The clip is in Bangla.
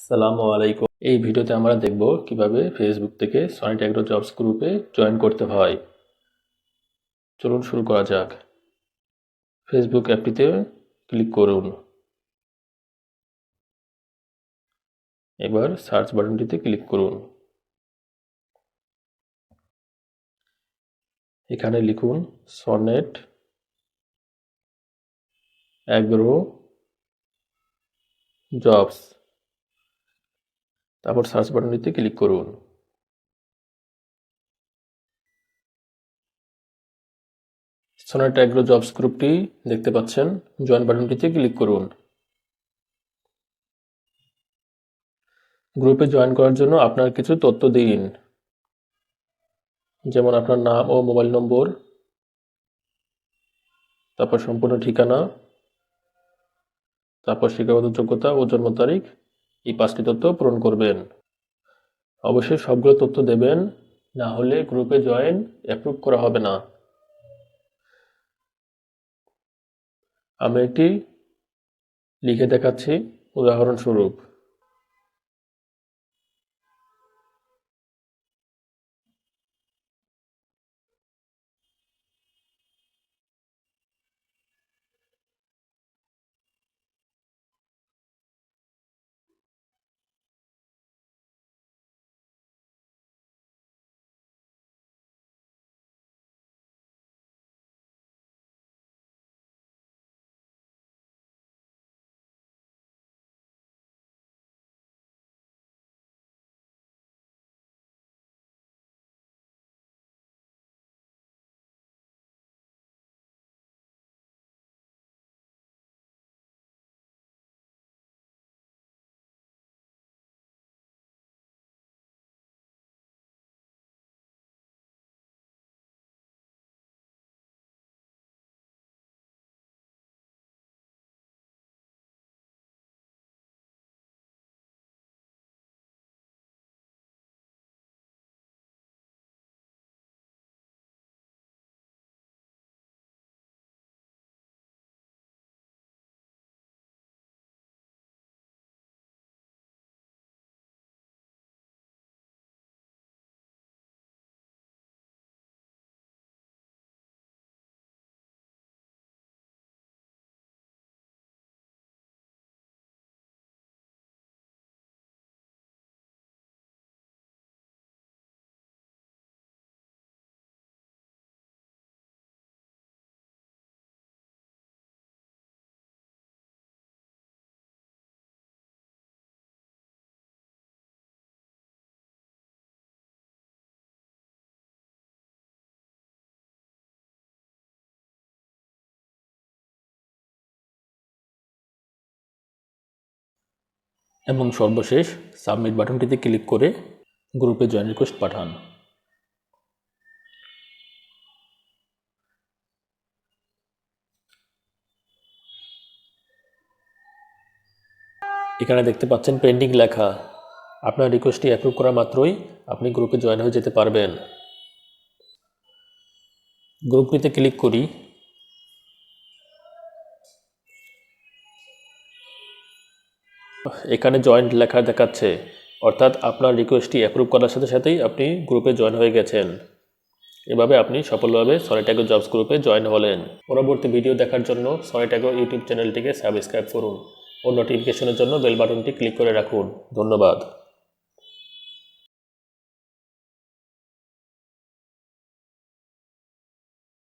আসসালামু আলাইকুম। এই ভিডিওতে আমরা দেখব কিভাবে ফেসবুক থেকে সনিট অ্যাগ্রো জবস গ্রুপে জয়েন করতে হয়। চলুন শুরু করা যাক। ফেসবুক অ্যাপটিতে ক্লিক করুন। এবার সার্চ বাটনটিতে ক্লিক করুন। এখানে লিখুন সনেট অ্যাগ্রো জবস, তারপর সার্চ বাটনটিতে ক্লিক করুন। সনেট অ্যাগ্রো জবস গ্রুপটি দেখতে পাচ্ছেন। জয়েন বাটনটিতে ক্লিক করুন। গ্রুপে জয়েন করার জন্য আপনার কিছু তথ্য দিন, যেমন আপনার নাম ও মোবাইল নম্বর, তারপর সম্পূর্ণ ঠিকানা, তারপর শিক্ষাগত যোগ্যতা ও জন্ম তারিখ। এই 5টি তথ্য পূরণ করবেন। অবশ্যই সবগুলো তথ্য দেবেন, না হলে গ্রুপে জয়েন অ্যাপ্রুভ করা হবে না। আমি একটি লিখে দেখাচ্ছি উদাহরণস্বরূপ। এবং সর্বশেষ সাবমিট বাটনটিতে ক্লিক করে গ্রুপে জয়েন রিকোয়েস্ট পাঠান। এখানে দেখতে পাচ্ছেন পেন্ডিং লেখা। আপনার রিকোয়েস্টটি অ্যাপ্রুভ করা মাত্রই আপনি গ্রুপে জয়েন হয়ে যেতে পারবেন। গ্রুপটিতে ক্লিক করি। এখানে জয়েন্ট লেখা দেখাচ্ছে, অর্থাৎ আপনার রিকোয়েস্টটি অ্যাপ্রুভ করার সাথে সাথেই আপনি গ্রুপে জয়েন হয়ে গেছেন। এভাবে আপনি সফলভাবে সনিট অ্যাগ্রো জবস গ্রুপে জয়েন হলেন। পরবর্তী ভিডিও দেখার জন্য সনিট অ্যাগ্রো ইউটিউব চ্যানেলটিকে সাবস্ক্রাইব করুন ও নোটিফিকেশনের জন্য বেল বাটনটি ক্লিক করে রাখুন। ধন্যবাদ।